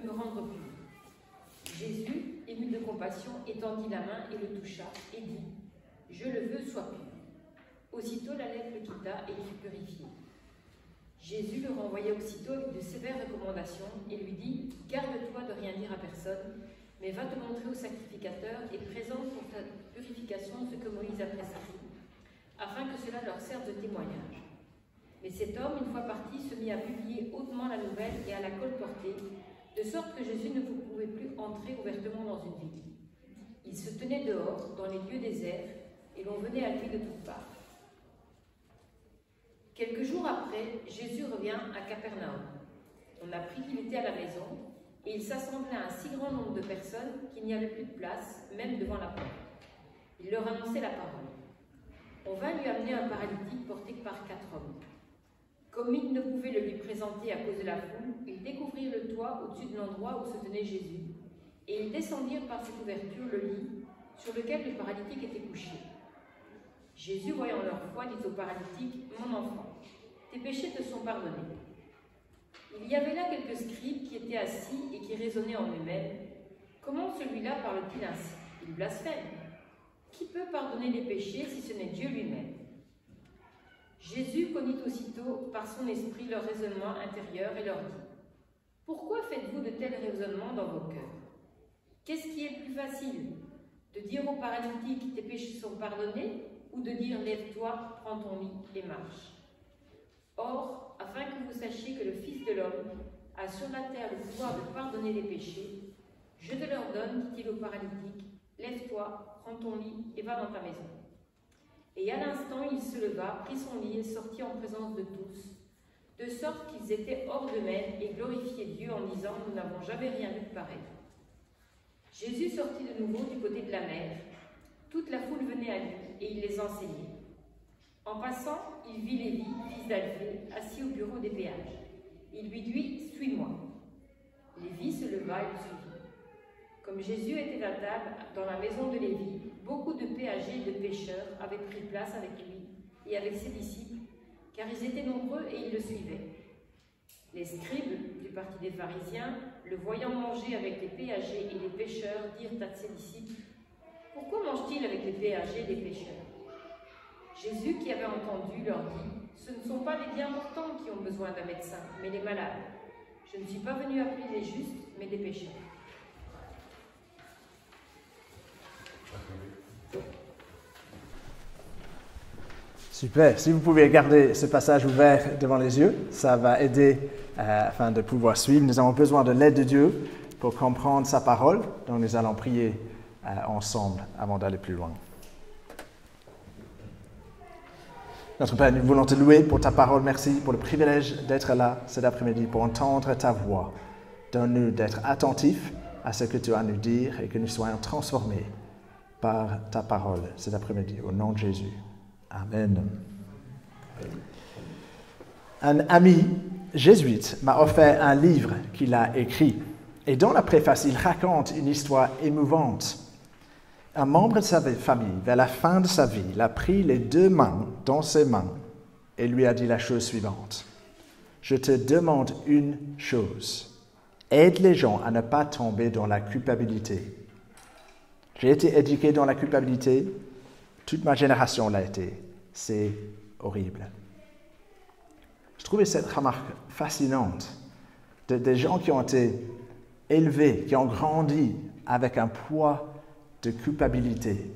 me rendre pur. Jésus, ému de compassion, étendit la main et le toucha, et dit, « Je le veux, sois pur. » Aussitôt la lèpre le quitta et il fut purifié. Jésus le renvoya aussitôt avec de sévères recommandations et lui dit, « Garde-toi de rien dire à personne, mais va te montrer au sacrificateur et présente pour ta purification ce que Moïse a prescrit, afin que cela leur serve de témoignage. » Mais cet homme, une fois parti, se mit à publier hautement la nouvelle et à la colporter, de sorte que Jésus ne pouvait plus entrer ouvertement dans une ville. Il se tenait dehors, dans les lieux déserts, et l'on venait à lui de toutes parts. Quelques jours après, Jésus revient à Capernaum. On apprit qu'il était à la maison, et il s'assemblait à un si grand nombre de personnes qu'il n'y avait plus de place, même devant la porte. Il leur annonçait la parole. On vint lui amener un paralytique porté par 4 hommes. Comme ils ne pouvaient le lui présenter à cause de la foule, ils découvrirent le toit au-dessus de l'endroit où se tenait Jésus, et ils descendirent par cette ouverture le lit sur lequel le paralytique était couché. Jésus, voyant leur foi, dit au paralytique, « Mon enfant, tes péchés te sont pardonnés. » Il y avait là quelques scribes qui étaient assis et qui raisonnaient en eux-mêmes. « Comment celui-là parle-t-il ainsi? Il blasphème. Qui peut pardonner les péchés si ce n'est Dieu lui-même » Jésus connut aussitôt par son esprit leur raisonnement intérieur et leur dit, « Pourquoi faites-vous de tels raisonnements dans vos cœurs? Qu'est-ce qui est plus facile, de dire au paralytique, tes péchés sont pardonnés, ou de dire, lève-toi, prends ton lit et marche. Or, afin que vous sachiez que le Fils de l'homme a sur la terre le pouvoir de pardonner les péchés, je te leur donne, dit-il au paralytique, lève-toi, prends ton lit et va dans ta maison. Et à l'instant, il se leva, prit son lit et sortit en présence de tous, de sorte qu'ils étaient hors d'eux-mêmes et glorifiaient Dieu en disant, nous n'avons jamais rien vu de pareil. Jésus sortit de nouveau du côté de la mer. Toute la foule venait à lui et il les enseignait. En passant, il vit Lévi, fils d'Alphée, assis au bureau des péages. Il lui dit, « Suis-moi. » Lévi se leva et le suivit. Comme Jésus était à table dans la maison de Lévi, beaucoup de péagers et de pêcheurs avaient pris place avec lui et avec ses disciples, car ils étaient nombreux et ils le suivaient. Les scribes du parti des pharisiens, le voyant manger avec les péagers et les pêcheurs, dirent à ses disciples, « Pourquoi mange-t-il avec les péagers et les pêcheurs ?» Jésus, qui avait entendu, leur dit, « Ce ne sont pas les bien portants qui ont besoin d'un médecin, mais les malades. Je ne suis pas venu appeler les justes, mais les pécheurs. » Super. Si vous pouvez garder ce passage ouvert devant les yeux, ça va aider afin de pouvoir suivre. Nous avons besoin de l'aide de Dieu pour comprendre sa parole, donc nous allons prier ensemble avant d'aller plus loin. Notre Père, nous voulons te louer pour ta parole. Merci pour le privilège d'être là cet après-midi, pour entendre ta voix. Donne-nous d'être attentifs à ce que tu as à nous dire et que nous soyons transformés par ta parole cet après-midi. Au nom de Jésus. Amen. Un ami jésuite m'a offert un livre qu'il a écrit et dans la préface, il raconte une histoire émouvante. Un membre de sa famille, vers la fin de sa vie, l'a pris les 2 mains dans ses mains et lui a dit la chose suivante. « Je te demande une chose. Aide les gens à ne pas tomber dans la culpabilité. J'ai été éduqué dans la culpabilité. Toute ma génération l'a été. C'est horrible. » Je trouvais cette remarque fascinante. Des gens qui ont été élevés, qui ont grandi avec un poids de culpabilité.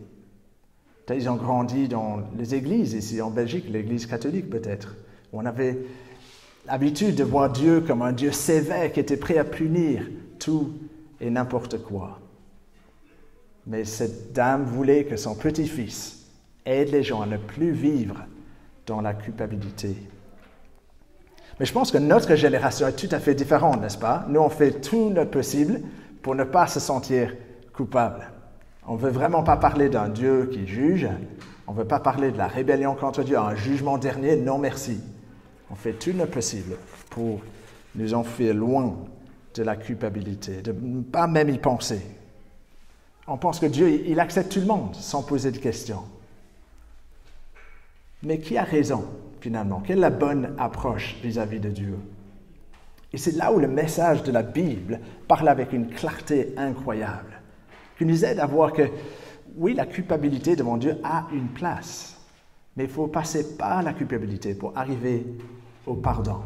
Ils ont grandi dans les églises, ici en Belgique, l'église catholique peut-être, où on avait l'habitude de voir Dieu comme un Dieu sévère qui était prêt à punir tout et n'importe quoi. Mais cette dame voulait que son petit-fils aide les gens à ne plus vivre dans la culpabilité. Mais je pense que notre génération est tout à fait différente, n'est-ce pas? Nous, on fait tout notre possible pour ne pas se sentir coupable. On ne veut vraiment pas parler d'un Dieu qui juge. On ne veut pas parler de la rébellion contre Dieu, un jugement dernier. Non, merci. On fait tout notre possible pour nous enfuir loin de la culpabilité, de ne pas même y penser. On pense que Dieu, il accepte tout le monde sans poser de questions. Mais qui a raison, finalement? Quelle est la bonne approche vis-à-vis de Dieu? Et c'est là où le message de la Bible parle avec une clarté incroyable, qui nous aide à voir que, oui, la culpabilité devant Dieu a une place, mais il faut passer par la culpabilité pour arriver au pardon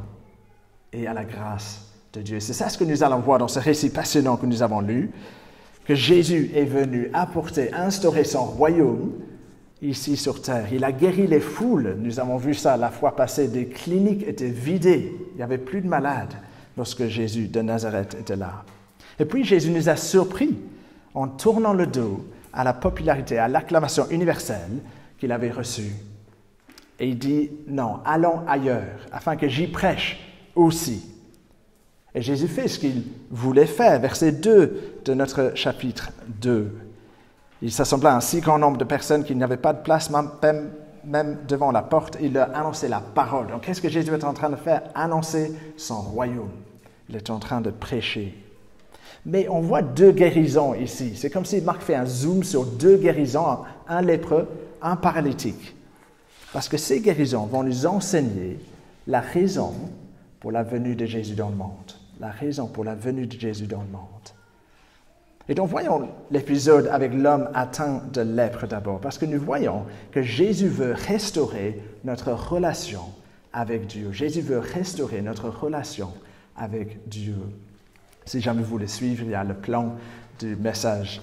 et à la grâce de Dieu. C'est ça ce que nous allons voir dans ce récit passionnant que nous avons lu, que Jésus est venu instaurer son royaume ici sur terre. Il a guéri les foules. Nous avons vu ça la fois passée. Des cliniques étaient vidées. Il n'y avait plus de malades lorsque Jésus de Nazareth était là. Et puis Jésus nous a surpris en tournant le dos à la popularité, à l'acclamation universelle qu'il avait reçue. Et il dit, non, allons ailleurs, afin que j'y prêche aussi. Et Jésus fait ce qu'il voulait faire. Verset 2 de notre chapitre 2. Il s'assembla à un si grand nombre de personnes qu'il n'y avait pas de place, même devant la porte. Il leur annonçait la parole. Donc, qu'est-ce que Jésus est en train de faire? Annoncer son royaume. Il est en train de prêcher. Mais on voit 2 guérisons ici. C'est comme si Marc fait un zoom sur 2 guérisons, un lépreux, un paralytique. Parce que ces guérisons vont nous enseigner la raison pour la venue de Jésus dans le monde. La raison pour la venue de Jésus dans le monde. Et donc, voyons l'épisode avec l'homme atteint de lèpre d'abord, parce que nous voyons que Jésus veut restaurer notre relation avec Dieu. Jésus veut restaurer notre relation avec Dieu. Si jamais vous voulez suivre, il y a le plan du message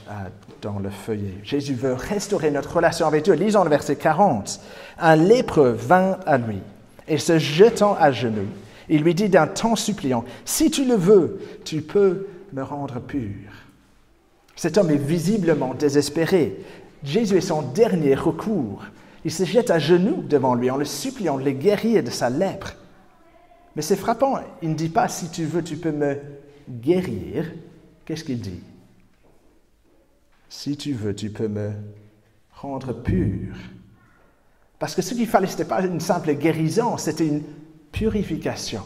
dans le feuillet. Jésus veut restaurer notre relation avec Dieu. Lisons le verset 40. Un lépreux vint à lui et se jetant à genoux, il lui dit d'un ton suppliant, « Si tu le veux, tu peux me rendre pur. » Cet homme est visiblement désespéré. Jésus est son dernier recours. Il se jette à genoux devant lui en le suppliant de le guérir de sa lèpre. Mais c'est frappant, il ne dit pas « Si tu veux, tu peux me guérir. » Qu'est-ce qu'il dit? « Si tu veux, tu peux me rendre pur. » Parce que ce qu'il fallait, ce n'était pas une simple guérison, c'était une purification.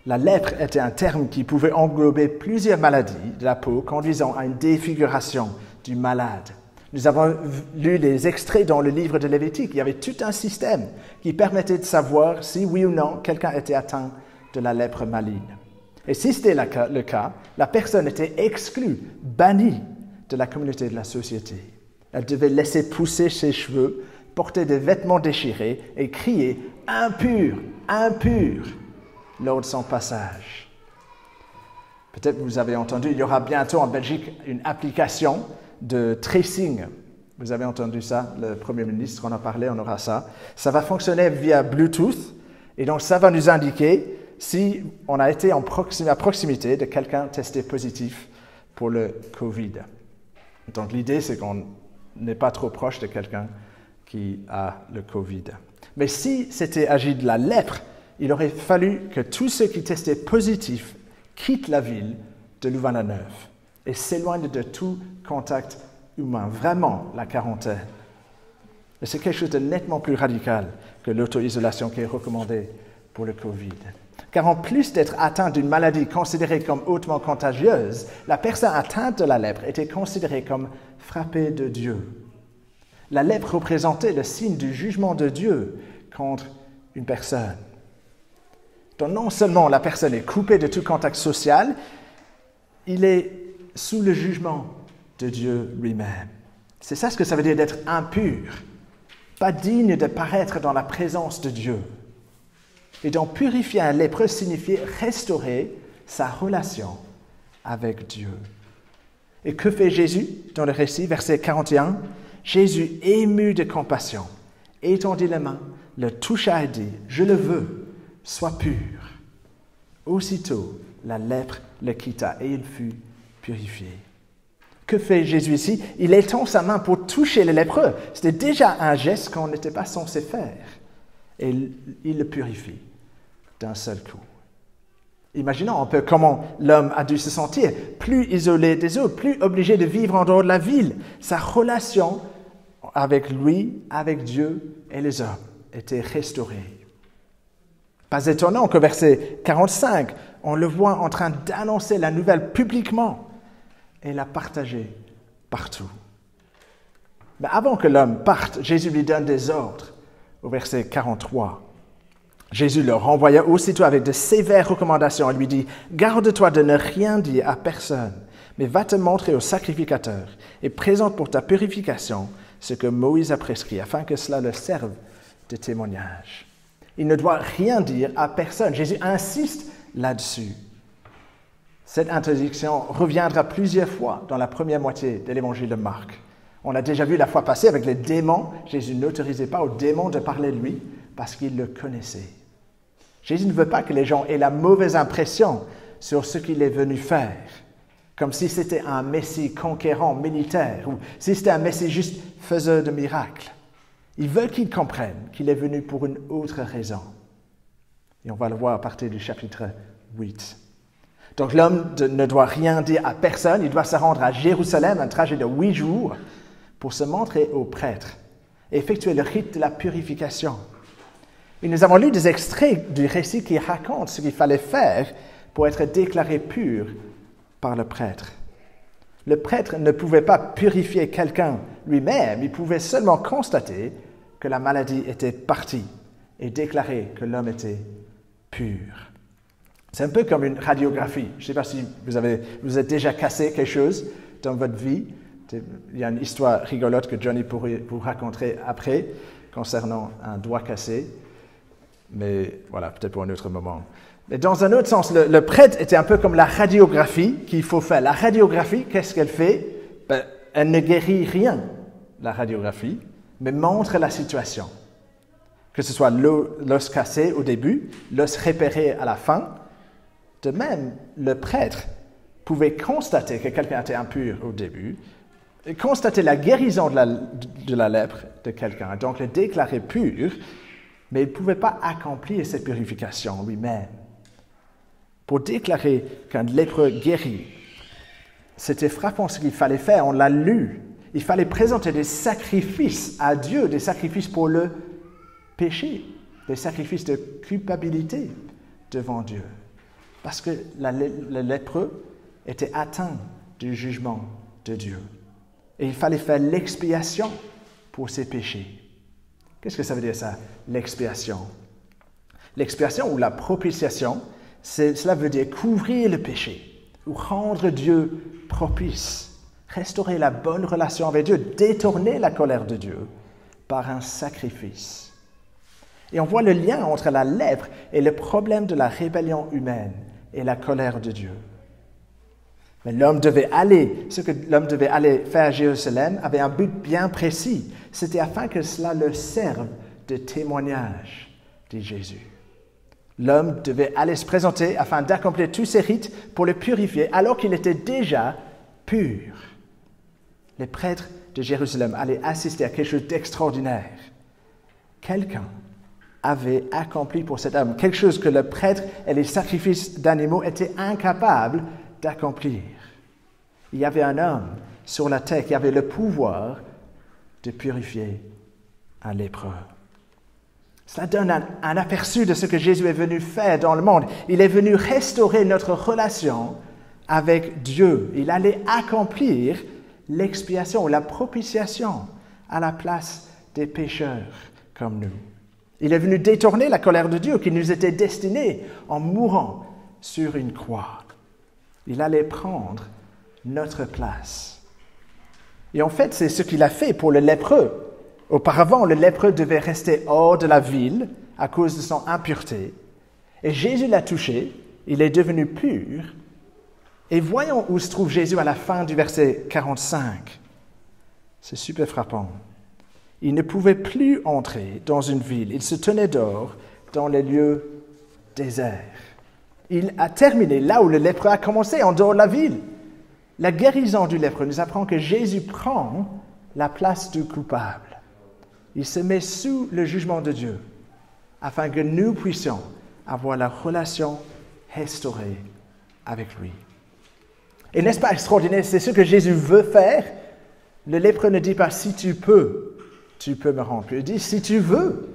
La lèpre était un terme qui pouvait englober plusieurs maladies de la peau conduisant à une défiguration du malade. Nous avons lu les extraits dans le livre de Lévitique. Il y avait tout un système qui permettait de savoir si oui ou non quelqu'un était atteint de la lèpre maligne. Et si c'était le cas, la personne était exclue, bannie de la communauté, de la société. Elle devait laisser pousser ses cheveux, porter des vêtements déchirés et crier « Impur, impur » lors de son passage. Peut-être vous avez entendu, il y aura bientôt en Belgique une application de tracing. Vous avez entendu ça, le Premier ministre en a parlé, on aura ça. Ça va fonctionner via Bluetooth et donc ça va nous indiquer si on a été à proximité de quelqu'un testé positif pour le COVID. Donc l'idée, c'est qu'on n'est pas trop proche de quelqu'un qui a le COVID. Mais si c'était agi de la lèpre, il aurait fallu que tous ceux qui testaient positifs quittent la ville de Louvain-la-Neuve et s'éloignent de tout contact humain, vraiment la quarantaine. Et c'est quelque chose de nettement plus radical que l'auto-isolation qui est recommandée pour le COVID. Car en plus d'être atteint d'une maladie considérée comme hautement contagieuse, la personne atteinte de la lèpre était considérée comme frappée de Dieu. La lèpre représentait le signe du jugement de Dieu contre une personne. Donc non seulement la personne est coupée de tout contact social, il est sous le jugement de Dieu lui-même. C'est ça ce que ça veut dire d'être impur, pas digne de paraître dans la présence de Dieu. Et donc purifier un lépreux signifiait restaurer sa relation avec Dieu. Et que fait Jésus dans le récit, verset 41? Jésus, ému de compassion, étendit les mains, le toucha et dit, « Je le veux, sois pur. » Aussitôt, la lèpre le quitta et il fut purifié. Que fait Jésus ici? Il étend sa main pour toucher le lépreux. C'était déjà un geste qu'on n'était pas censé faire. Et il le purifie d'un seul coup. Imaginons un peu comment l'homme a dû se sentir, plus isolé des autres, plus obligé de vivre en dehors de la ville. Sa relation avec lui, avec Dieu et les hommes était restaurée. Pas étonnant qu'au verset 45, on le voit en train d'annoncer la nouvelle publiquement et la partager partout. Mais avant que l'homme parte, Jésus lui donne des ordres au verset 43. Jésus le renvoya aussitôt avec de sévères recommandations. Il lui dit « Garde-toi de ne rien dire à personne, mais va te montrer au sacrificateur et présente pour ta purification ce que Moïse a prescrit, afin que cela le serve de témoignage. » Il ne doit rien dire à personne. Jésus insiste là-dessus. Cette interdiction reviendra plusieurs fois dans la première moitié de l'évangile de Marc. On a déjà vu la fois passée avec les démons. Jésus n'autorisait pas aux démons de parler de lui parce qu'il le connaissait. Jésus ne veut pas que les gens aient la mauvaise impression sur ce qu'il est venu faire, comme si c'était un Messie conquérant militaire ou si c'était un Messie juste faiseur de miracles. Il veut qu'ils comprennent qu'il est venu pour une autre raison. Et on va le voir à partir du chapitre 8. Donc l'homme ne doit rien dire à personne. Il doit se rendre à Jérusalem, un trajet de 8 jours, pour se montrer aux prêtres et effectuer le rite de la purification. Et nous avons lu des extraits du récit qui racontent ce qu'il fallait faire pour être déclaré pur par le prêtre. Le prêtre ne pouvait pas purifier quelqu'un lui-même, il pouvait seulement constater que la maladie était partie et déclarer que l'homme était pur. C'est un peu comme une radiographie. Je ne sais pas si vous êtes déjà cassé quelque chose dans votre vie. Il y a une histoire rigolote que Johnny pourrait vous raconter après concernant un doigt cassé. Mais voilà, peut-être pour un autre moment. Mais dans un autre sens, le prêtre était un peu comme la radiographie qu'il faut faire. La radiographie, qu'est-ce qu'elle fait? Elle ne guérit rien, la radiographie, mais montre la situation. Que ce soit l'os cassé au début, l'os repéré à la fin. De même, le prêtre pouvait constater que quelqu'un était impur au début, et constater la guérison de la lèpre de quelqu'un, donc le déclarer pur, mais il ne pouvait pas accomplir cette purification lui-même. Pour déclarer qu'un lépreux guérit, c'était frappant ce qu'il fallait faire, on l'a lu. Il fallait présenter des sacrifices à Dieu, des sacrifices pour le péché, des sacrifices de culpabilité devant Dieu. Parce que le lépreux était atteint du jugement de Dieu. Et il fallait faire l'expiation pour ses péchés. Qu'est-ce que ça veut dire ça, l'expiation? L'expiation ou la propitiation, cela veut dire couvrir le péché ou rendre Dieu propice, restaurer la bonne relation avec Dieu, détourner la colère de Dieu par un sacrifice. Et on voit le lien entre la lèpre et le problème de la rébellion humaine et la colère de Dieu. Mais ce que l'homme devait aller faire à Jérusalem avait un but bien précis. C'était afin que cela le serve de témoignage, dit Jésus. L'homme devait aller se présenter afin d'accomplir tous ces rites pour le purifier alors qu'il était déjà pur. Les prêtres de Jérusalem allaient assister à quelque chose d'extraordinaire. Quelqu'un avait accompli pour cet homme quelque chose que le prêtre et les sacrifices d'animaux étaient incapables d'accomplir. Il y avait un homme sur la terre qui avait le pouvoir de purifier un lépreux. Cela donne un aperçu de ce que Jésus est venu faire dans le monde. Il est venu restaurer notre relation avec Dieu. Il allait accomplir l'expiation, la propitiation à la place des pécheurs comme nous. Il est venu détourner la colère de Dieu qui nous était destinée en mourant sur une croix. Il allait prendre notre place. Et en fait, c'est ce qu'il a fait pour le lépreux. Auparavant, le lépreux devait rester hors de la ville à cause de son impureté. Et Jésus l'a touché, il est devenu pur. Et voyons où se trouve Jésus à la fin du verset 45. C'est super frappant. Il ne pouvait plus entrer dans une ville, il se tenait dehors dans les lieux déserts. Il a terminé là où le lépreux a commencé, en dehors de la ville. La guérison du lépreux nous apprend que Jésus prend la place du coupable. Il se met sous le jugement de Dieu afin que nous puissions avoir la relation restaurée avec lui. Et n'est-ce pas extraordinaire? C'est ce que Jésus veut faire. Le lépreux ne dit pas « si tu peux me rendre pur ». Il dit « si tu veux,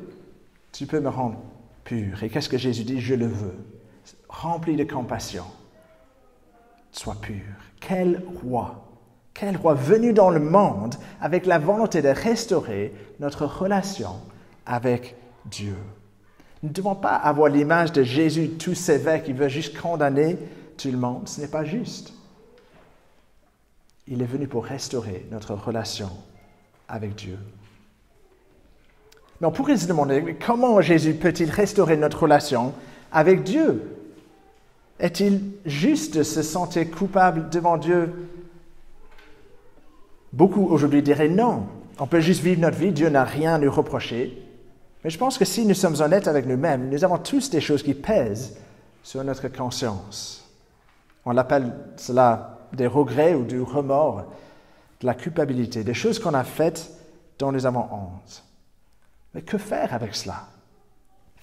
tu peux me rendre pur ». Et qu'est-ce que Jésus dit? « Je le veux ». Rempli de compassion, sois pur. Quel roi venu dans le monde avec la volonté de restaurer notre relation avec Dieu. Nous ne devons pas avoir l'image de Jésus tout sévère qui veut juste condamner tout le monde. Ce n'est pas juste. Il est venu pour restaurer notre relation avec Dieu. Mais on pourrait se demander, comment Jésus peut-il restaurer notre relation avec Dieu? Est-il juste de se sentir coupable devant Dieu? Beaucoup aujourd'hui diraient non. On peut juste vivre notre vie, Dieu n'a rien à nous reprocher. Mais je pense que si nous sommes honnêtes avec nous-mêmes, nous avons tous des choses qui pèsent sur notre conscience. On appelle cela des regrets ou du remords, de la culpabilité, des choses qu'on a faites dont nous avons honte. Mais que faire avec cela?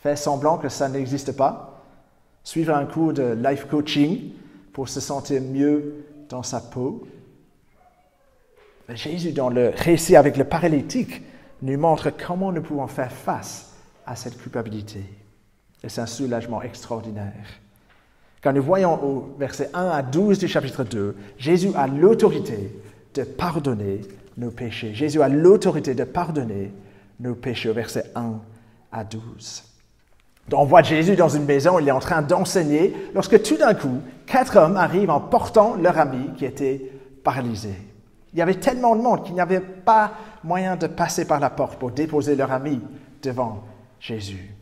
Faire semblant que ça n'existe pas? Suivre un cours de life coaching pour se sentir mieux dans sa peau? Mais Jésus, dans le récit avec le paralytique, nous montre comment nous pouvons faire face à cette culpabilité. Et c'est un soulagement extraordinaire. Quand nous voyons au verset 1 à 12 du chapitre 2, Jésus a l'autorité de pardonner nos péchés. Jésus a l'autorité de pardonner nos péchés, au verset 1 à 12. Donc, on voit Jésus dans une maison, il est en train d'enseigner, lorsque tout d'un coup, 4 hommes arrivent en portant leur ami qui était paralysé. Il y avait tellement de monde qu'il n'y avait pas moyen de passer par la porte pour déposer leur ami devant Jésus.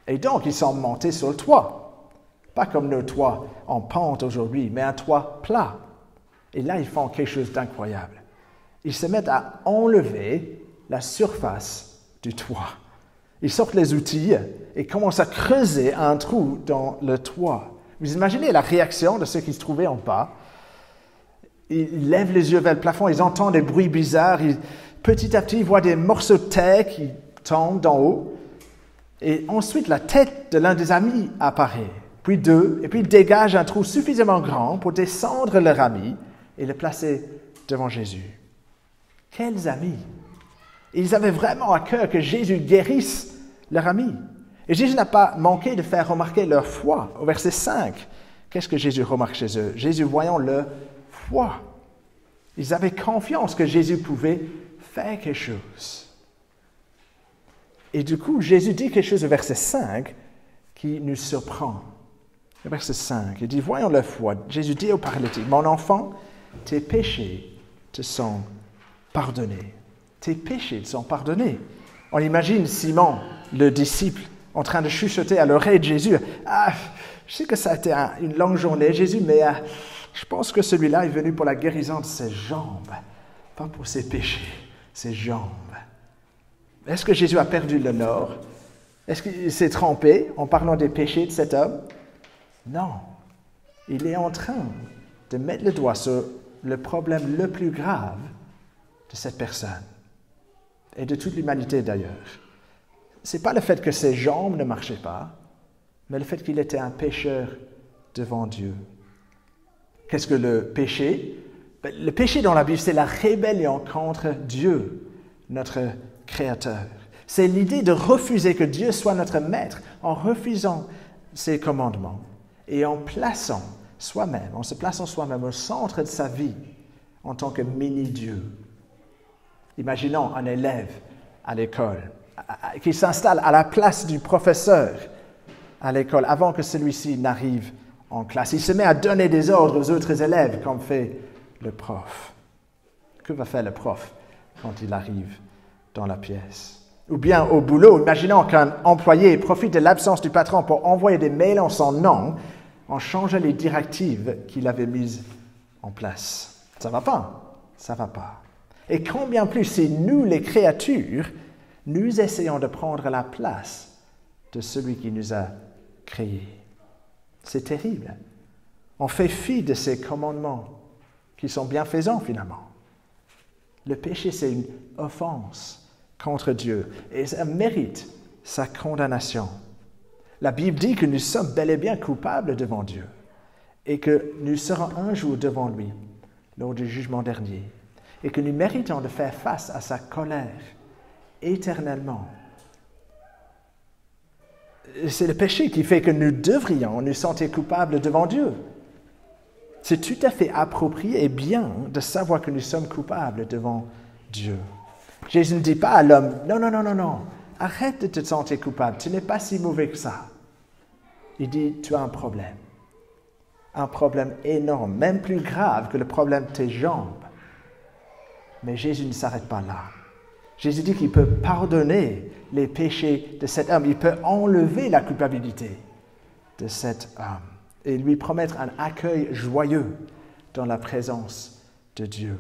Et donc, ils sont montés sur le toit. Pas comme nos toits en pente aujourd'hui, mais un toit plat. Et là, ils font quelque chose d'incroyable. Ils se mettent à enlever la surface du toit. Ils sortent les outils et commencent à creuser un trou dans le toit. Vous imaginez la réaction de ceux qui se trouvaient en bas. Ils lèvent les yeux vers le plafond, ils entendent des bruits bizarres. Petit à petit, ils voient des morceaux de terre qui tombent d'en haut. Et ensuite, la tête de l'un des amis apparaît. Puis deux, et puis ils dégagent un trou suffisamment grand pour descendre leur ami et le placer devant Jésus. Quels amis! Ils avaient vraiment à cœur que Jésus guérisse leur ami. Et Jésus n'a pas manqué de faire remarquer leur foi. Au verset 5, qu'est-ce que Jésus remarque chez eux? Jésus voyant leur foi. Ils avaient confiance que Jésus pouvait faire quelque chose. Et du coup, Jésus dit quelque chose au verset 5 qui nous surprend. Le verset 5, il dit, voyons leur foi. Jésus dit au paralytique, mon enfant, tes péchés te sont pardonnés. Tes péchés te sont pardonnés. On imagine Simon, le disciple, en train de chuchoter à l'oreille de Jésus. Ah, je sais que ça a été une longue journée, Jésus, mais je pense que celui-là est venu pour la guérison de ses jambes, pas pour ses péchés, ses jambes. Est-ce que Jésus a perdu le nord? Est-ce qu'il s'est trompé en parlant des péchés de cet homme? Non. Il est en train de mettre le doigt sur le problème le plus grave de cette personne. Et de toute l'humanité d'ailleurs. Ce n'est pas le fait que ses jambes ne marchaient pas, mais le fait qu'il était un pécheur devant Dieu. Qu'est-ce que le péché? Le péché dans la Bible, c'est la rébellion contre Dieu, notre Créateur. C'est l'idée de refuser que Dieu soit notre maître en refusant ses commandements et en se plaçant soi-même au centre de sa vie en tant que mini-Dieu. Imaginons un élève à l'école qui s'installe à la place du professeur à l'école avant que celui-ci n'arrive en classe. Il se met à donner des ordres aux autres élèves comme fait le prof. Que va faire le prof quand il arrive dans la pièce? Ou bien au boulot, imaginons qu'un employé profite de l'absence du patron pour envoyer des mails en son nom en changeant les directives qu'il avait mises en place. Ça ne va pas. Ça ne va pas. Et combien plus si nous, les créatures, nous essayons de prendre la place de celui qui nous a créés. C'est terrible. On fait fi de ces commandements qui sont bienfaisants finalement. Le péché, c'est une offense contre Dieu et ça mérite sa condamnation. La Bible dit que nous sommes bel et bien coupables devant Dieu et que nous serons un jour devant lui lors du jugement dernier. Et que nous méritons de faire face à sa colère éternellement. C'est le péché qui fait que nous devrions nous sentir coupables devant Dieu. C'est tout à fait approprié et bien de savoir que nous sommes coupables devant Dieu. Jésus ne dit pas à l'homme, non, arrête de te sentir coupable, tu n'es pas si mauvais que ça. Il dit, tu as un problème énorme, même plus grave que le problème de tes jambes. Mais Jésus ne s'arrête pas là. Jésus dit qu'il peut pardonner les péchés de cet homme, il peut enlever la culpabilité de cet homme et lui promettre un accueil joyeux dans la présence de Dieu.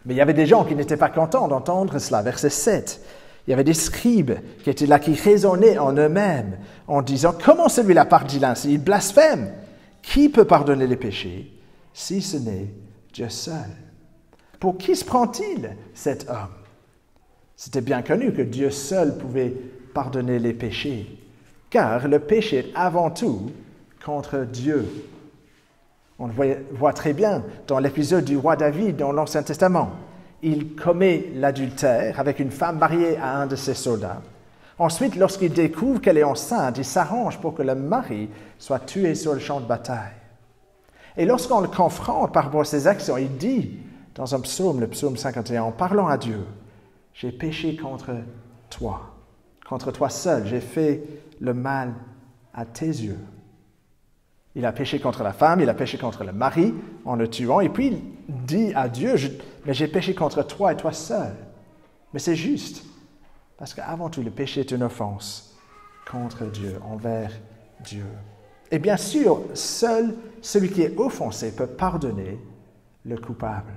Mais il y avait des gens qui n'étaient pas contents d'entendre cela. Verset 7, il y avait des scribes qui étaient là, qui raisonnaient en eux-mêmes en disant « Comment celui-là parle-t-il ainsi? Il blasphème. Qui peut pardonner les péchés si ce n'est Dieu seul? Pour qui se prend-il, cet homme ?» C'était bien connu que Dieu seul pouvait pardonner les péchés, car le péché est avant tout contre Dieu. On le voit très bien dans l'épisode du roi David dans l'Ancien Testament. Il commet l'adultère avec une femme mariée à un de ses soldats. Ensuite, lorsqu'il découvre qu'elle est enceinte, il s'arrange pour que le mari soit tué sur le champ de bataille. Et lorsqu'on le confronte par rapport à ses actions, il dit dans un psaume, le psaume 51, en parlant à Dieu, « J'ai péché contre toi seul, j'ai fait le mal à tes yeux. » Il a péché contre la femme, il a péché contre le mari en le tuant, et puis il dit à Dieu, « Mais j'ai péché contre toi et toi seul. » Mais c'est juste, parce qu'avant tout, le péché est une offense contre Dieu, envers Dieu. Et bien sûr, seul celui qui est offensé peut pardonner le coupable.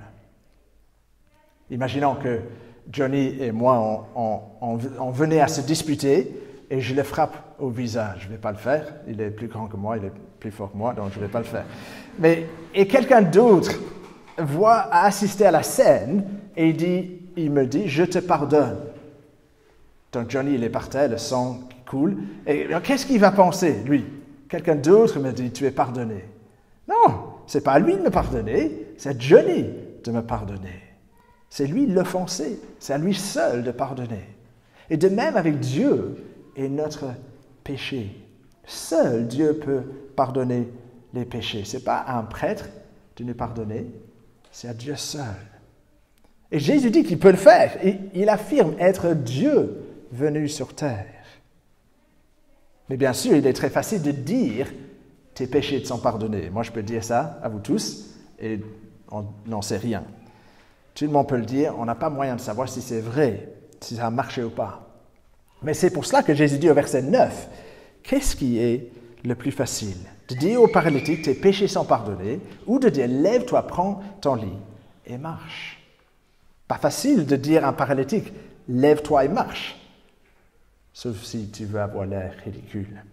Imaginons que Johnny et moi, on venait à se disputer et je le frappe au visage. Je ne vais pas le faire, il est plus grand que moi, il est plus fort que moi, donc je ne vais pas le faire. Et quelqu'un d'autre a assisté à la scène et il me dit, je te pardonne. Donc Johnny, il est par terre, le sang coule. Et qu'est-ce qu'il va penser, lui? Quelqu'un d'autre me dit, tu es pardonné. Non, ce n'est pas à lui de me pardonner, c'est à Johnny de me pardonner. C'est lui l'offensé, c'est à lui seul de pardonner. Et de même avec Dieu et notre péché. Seul Dieu peut pardonner les péchés. Ce n'est pas à un prêtre de nous pardonner, c'est à Dieu seul. Et Jésus dit qu'il peut le faire. Et il affirme être Dieu venu sur terre. Mais bien sûr, il est très facile de dire « tes péchés te sont pardonnés ». Moi, je peux dire ça à vous tous et on n'en sait rien. Tout le monde peut le dire, on n'a pas moyen de savoir si c'est vrai, si ça a marché ou pas. Mais c'est pour cela que Jésus dit au verset 9, « Qu'est-ce qui est le plus facile? De dire au paralytique, tes péchés sont pardonnés, ou de dire, lève-toi, prends ton lit et marche. » Pas facile de dire à un paralytique, lève-toi et marche, sauf si tu veux avoir l'air ridicule.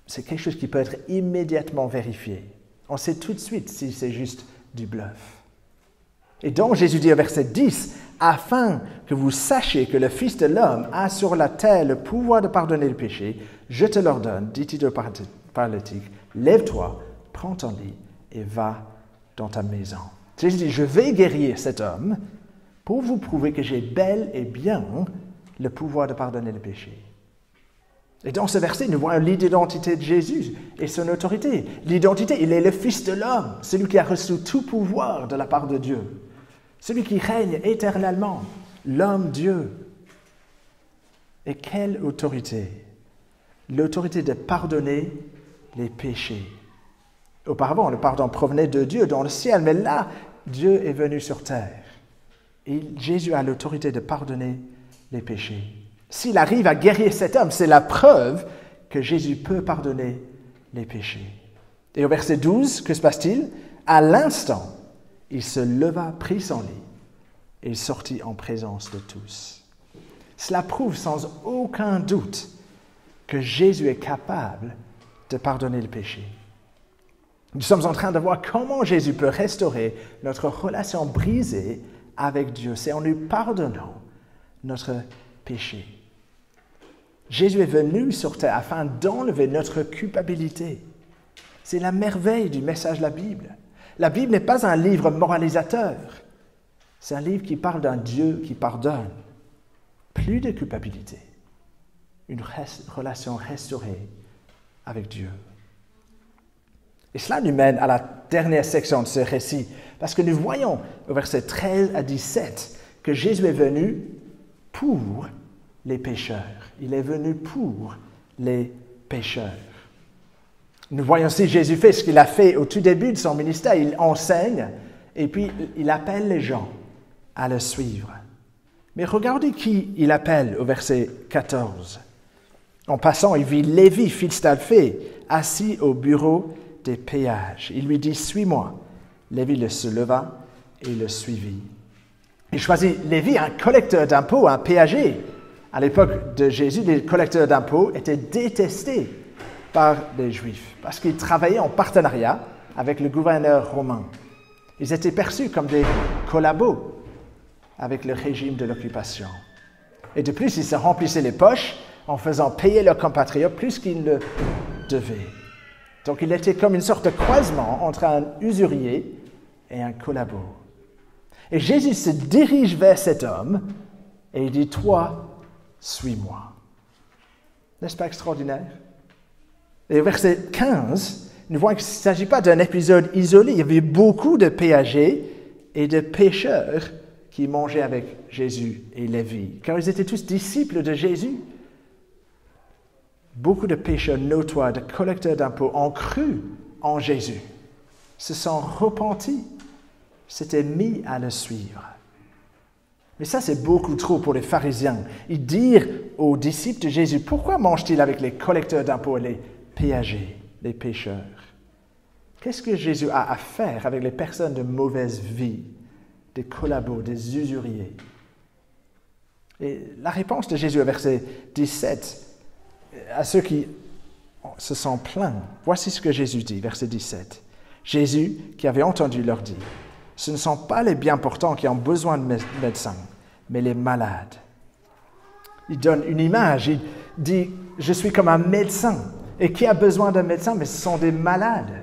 C'est quelque chose qui peut être immédiatement vérifié. On sait tout de suite si c'est juste du bluff. Et donc Jésus dit au verset 10, « Afin que vous sachiez que le Fils de l'homme a sur la terre le pouvoir de pardonner le péché, je te l'ordonne, dit-il au paralytique, lève-toi, prends ton lit et va dans ta maison. » Jésus dit, « Je vais guérir cet homme pour vous prouver que j'ai bel et bien le pouvoir de pardonner le péché. » Et dans ce verset, nous voyons l'identité de Jésus et son autorité. L'identité, il est le Fils de l'homme, celui qui a reçu tout pouvoir de la part de Dieu. Celui qui règne éternellement, l'homme-Dieu. Et quelle autorité? L'autorité de pardonner les péchés. Auparavant, le pardon provenait de Dieu dans le ciel, mais là, Dieu est venu sur terre. Et Jésus a l'autorité de pardonner les péchés. S'il arrive à guérir cet homme, c'est la preuve que Jésus peut pardonner les péchés. Et au verset 12, que se passe-t-il? À l'instant, il se leva, prit son lit et sortit en présence de tous. Cela prouve sans aucun doute que Jésus est capable de pardonner le péché. Nous sommes en train de voir comment Jésus peut restaurer notre relation brisée avec Dieu. C'est en lui pardonnant notre péché. Jésus est venu sur terre afin d'enlever notre culpabilité. C'est la merveille du message de la Bible. La Bible n'est pas un livre moralisateur. C'est un livre qui parle d'un Dieu qui pardonne. Plus de culpabilité. Une relation restaurée avec Dieu. Et cela nous mène à la dernière section de ce récit, parce que nous voyons au verset 13 à 17 que Jésus est venu pour les pécheurs. Il est venu pour les pécheurs. Nous voyons aussi Jésus fait ce qu'il a fait au tout début de son ministère. Il enseigne et puis il appelle les gens à le suivre. Mais regardez qui il appelle au verset 14. En passant, il vit Lévi, fils d'Alphée, assis au bureau des péages. Il lui dit « Suis-moi ». Lévi se leva et le suivit. Il choisit Lévi, un collecteur d'impôts, un péager. À l'époque de Jésus, les collecteurs d'impôts étaient détestés par les Juifs parce qu'ils travaillaient en partenariat avec le gouverneur romain. Ils étaient perçus comme des collabos avec le régime de l'occupation. Et de plus, ils se remplissaient les poches en faisant payer leurs compatriotes plus qu'ils ne devaient. Donc il était comme une sorte de croisement entre un usurier et un collabo. Et Jésus se dirige vers cet homme et il dit « Toi, suis-moi ». N'est-ce pas extraordinaire? Et au verset 15, nous voyons qu'il ne s'agit pas d'un épisode isolé. Il y avait beaucoup de péagers et de pécheurs qui mangeaient avec Jésus et Lévi, car ils étaient tous disciples de Jésus. Beaucoup de pécheurs notoires, de collecteurs d'impôts ont cru en Jésus, se sont repentis, s'étaient mis à le suivre. Mais ça, c'est beaucoup trop pour les pharisiens. Ils dirent aux disciples de Jésus, pourquoi mange-t-il avec les collecteurs d'impôts et les péagers, les pécheurs? Qu'est-ce que Jésus a à faire avec les personnes de mauvaise vie, des collabos, des usuriers? Et la réponse de Jésus au verset 17, à ceux qui se sont plaints, voici ce que Jésus dit, verset 17. Jésus, qui avait entendu, leur dit, « Ce ne sont pas les bien portants qui ont besoin de médecins, mais les malades. » Il donne une image, il dit, « Je suis comme un médecin. » Et qui a besoin d'un médecin? Mais ce sont des malades.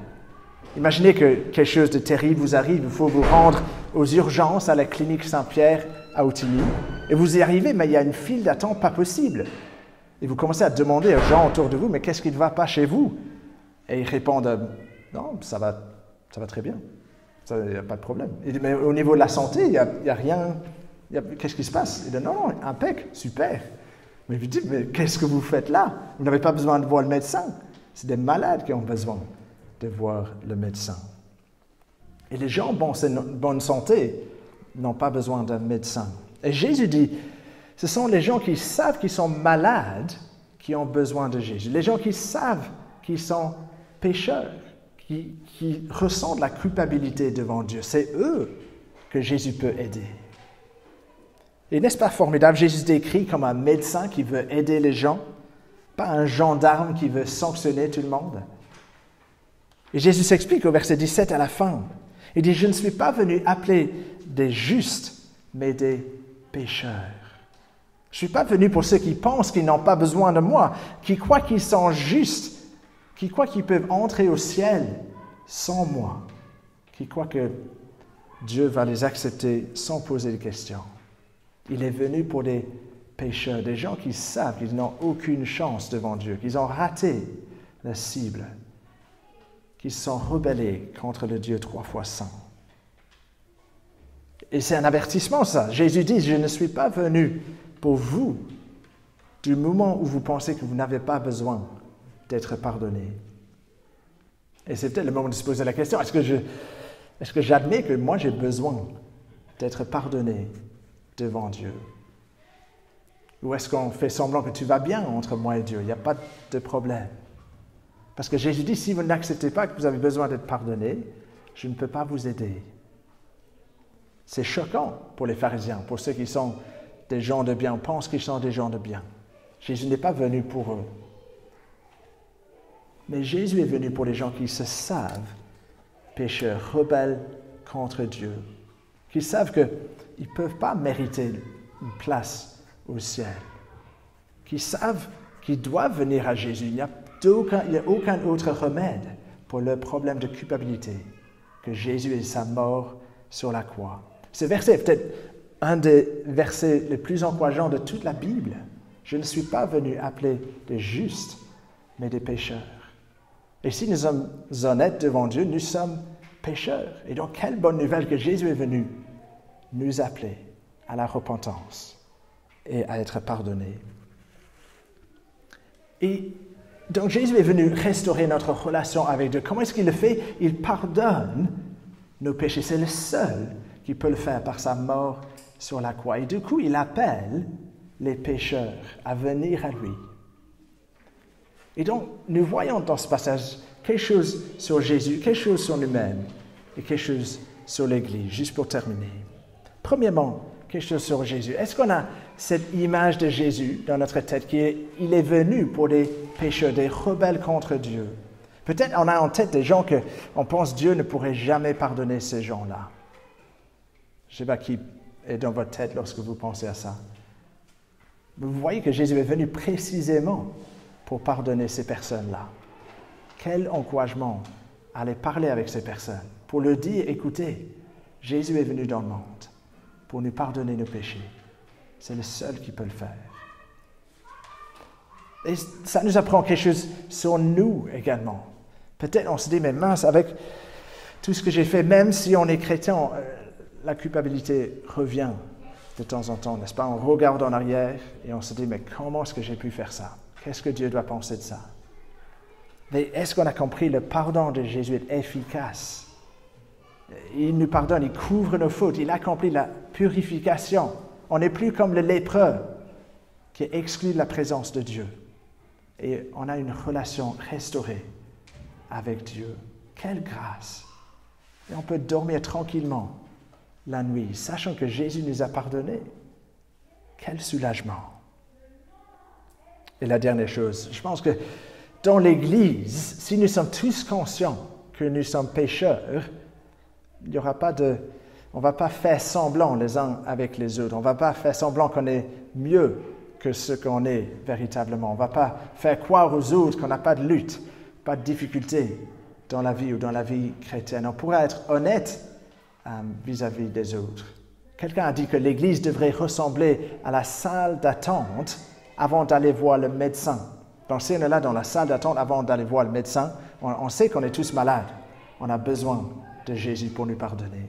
Imaginez que quelque chose de terrible vous arrive, il faut vous rendre aux urgences à la clinique Saint-Pierre à Outigny, et vous y arrivez, mais il y a une file d'attente pas possible. Et vous commencez à demander aux gens autour de vous, mais qu'est-ce qui ne va pas chez vous? Et ils répondent, non, ça va très bien, il n'y a pas de problème. Mais au niveau de la santé, il n'y a rien, qu'est-ce qui se passe? Ils disent, non, impec, super. Mais vous dites, mais qu'est-ce que vous faites là? Vous n'avez pas besoin de voir le médecin. C'est des malades qui ont besoin de voir le médecin. Et les gens bonne santé n'ont pas besoin d'un médecin. Et Jésus dit, ce sont les gens qui savent qu'ils sont malades qui ont besoin de Jésus. Les gens qui savent qu'ils sont pécheurs, qui ressentent la culpabilité devant Dieu. C'est eux que Jésus peut aider. Et n'est-ce pas formidable? Jésus décrit comme un médecin qui veut aider les gens, pas un gendarme qui veut sanctionner tout le monde. Et Jésus s'explique au verset 17 à la fin. Il dit, « Je ne suis pas venu appeler des justes, mais des pécheurs. » Je ne suis pas venu pour ceux qui pensent qu'ils n'ont pas besoin de moi, qui croient qu'ils sont justes, qui croient qu'ils peuvent entrer au ciel sans moi, qui croient que Dieu va les accepter sans poser de questions. Il est venu pour des pécheurs, des gens qui savent qu'ils n'ont aucune chance devant Dieu, qu'ils ont raté la cible, qu'ils se sont rebellés contre le Dieu 3 fois saint. Et c'est un avertissement, ça. Jésus dit, « Je ne suis pas venu pour vous, du moment où vous pensez que vous n'avez pas besoin d'être pardonné. » Et c'est peut-être le moment de se poser la question, est-ce que j'admets que moi j'ai besoin d'être pardonné devant Dieu? Ou est-ce qu'on fait semblant que tout va bien entre moi et Dieu? Il n'y a pas de problème. Parce que Jésus dit, si vous n'acceptez pas que vous avez besoin d'être pardonné, je ne peux pas vous aider. C'est choquant pour les pharisiens, pour ceux qui sont des gens de bien, pensent qu'ils sont des gens de bien. Jésus n'est pas venu pour eux. Mais Jésus est venu pour les gens qui se savent pécheurs, rebelles contre Dieu, qui savent qu'ils ne peuvent pas mériter une place au ciel, qui savent qu'ils doivent venir à Jésus. Il n'y a aucun autre remède pour le problème de culpabilité que Jésus et sa mort sur la croix. Ce verset est peut-être un des versets les plus encourageants de toute la Bible. Je ne suis pas venu appeler des justes, mais des pécheurs. Et si nous sommes honnêtes devant Dieu, nous sommes pécheurs. Et donc, quelle bonne nouvelle que Jésus est venu nous appeler à la repentance. et à être pardonné. Et donc Jésus est venu restaurer notre relation avec Dieu. Comment est-ce qu'il le fait? Il pardonne nos péchés. C'est le seul qui peut le faire par sa mort sur la croix. Et du coup, il appelle les pécheurs à venir à lui. Et donc, nous voyons dans ce passage quelque chose sur Jésus, quelque chose sur nous-mêmes et quelque chose sur l'Église, juste pour terminer. Premièrement, quelque chose sur Jésus. Est-ce qu'on a cette image de Jésus dans notre tête il est venu pour des pécheurs, des rebelles contre Dieu? Peut-être on a en tête des gens qu'on pense Dieu ne pourrait jamais pardonner ces gens-là. Je ne sais pas qui est dans votre tête lorsque vous pensez à ça. Vous voyez que Jésus est venu précisément pour pardonner ces personnes-là. Quel encouragement à aller parler avec ces personnes, pour leur dire, écoutez, Jésus est venu dans le monde pour nous pardonner nos péchés. C'est le seul qui peut le faire. Et ça nous apprend quelque chose sur nous également. Peut-être on se dit, mais mince, avec tout ce que j'ai fait, même si on est chrétien, la culpabilité revient de temps en temps, n'est-ce pas? On regarde en arrière et on se dit, mais comment est-ce que j'ai pu faire ça? Qu'est-ce que Dieu doit penser de ça? Mais est-ce qu'on a compris le pardon de Jésus est efficace? Il nous pardonne, il couvre nos fautes, il accomplit la purification. On n'est plus comme le lépreux qui exclut la présence de Dieu. Et on a une relation restaurée avec Dieu. Quelle grâce! Et on peut dormir tranquillement la nuit, sachant que Jésus nous a pardonné. Quel soulagement! Et la dernière chose, je pense que dans l'Église, si nous sommes tous conscients que nous sommes pécheurs, il n'y aura pas on ne va pas faire semblant les uns avec les autres. On ne va pas faire semblant qu'on est mieux que ce qu'on est véritablement. On ne va pas faire croire aux autres qu'on n'a pas de lutte, pas de difficulté dans la vie ou dans la vie chrétienne. On pourra être honnête vis-à-vis des autres. Quelqu'un a dit que l'Église devrait ressembler à la salle d'attente avant d'aller voir le médecin. Donc si on est là dans la salle d'attente avant d'aller voir le médecin, on sait qu'on est tous malades. On a besoin de Jésus pour nous pardonner.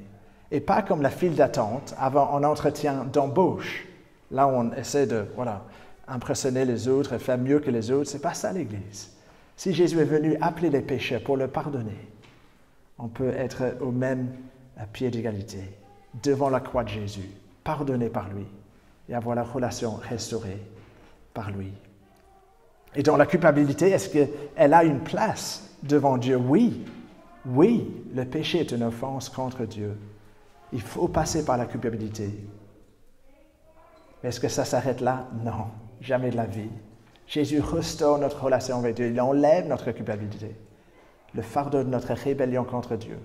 Et pas comme la file d'attente avant un entretien d'embauche. Là où on essaie de impressionner les autres et faire mieux que les autres. Ce n'est pas ça l'Église. Si Jésus est venu appeler les pécheurs pour le pardonner, on peut être au même pied d'égalité, devant la croix de Jésus, pardonné par lui et avoir la relation restaurée par lui. Et dans la culpabilité, est-ce qu'elle a une place devant Dieu? Oui, le péché est une offense contre Dieu. Il faut passer par la culpabilité. Mais est-ce que ça s'arrête là? Non, jamais de la vie. Jésus restaure notre relation avec Dieu. Il enlève notre culpabilité, le fardeau de notre rébellion contre Dieu.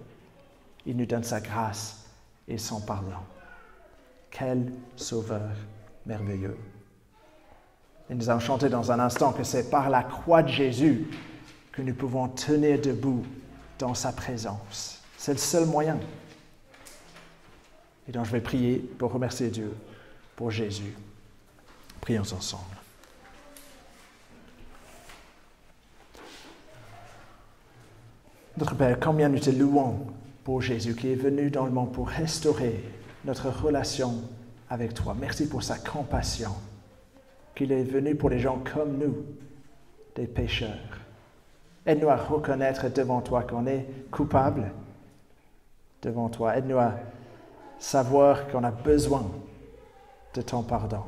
Il nous donne sa grâce et son pardon. Quel sauveur merveilleux. Et nous allons chanter dans un instant que c'est par la croix de Jésus que nous pouvons tenir debout dans sa présence. C'est le seul moyen. Et donc je vais prier pour remercier Dieu pour Jésus. Prions ensemble. Notre Père, combien nous te louons pour Jésus qui est venu dans le monde pour restaurer notre relation avec toi. Merci pour sa compassion, qu'il est venu pour les gens comme nous, des pécheurs. Aide-nous à reconnaître devant toi qu'on est coupable devant toi. Aide-nous à savoir qu'on a besoin de ton pardon.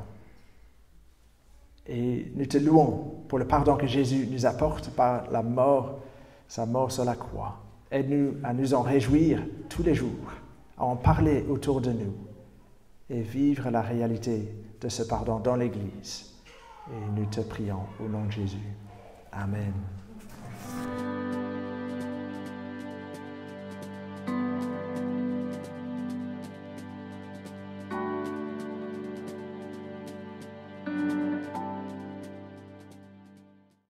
Et nous te louons pour le pardon que Jésus nous apporte par la mort, sa mort sur la croix. Aide-nous à nous en réjouir tous les jours, à en parler autour de nous et vivre la réalité de ce pardon dans l'Église. Et nous te prions au nom de Jésus. Amen.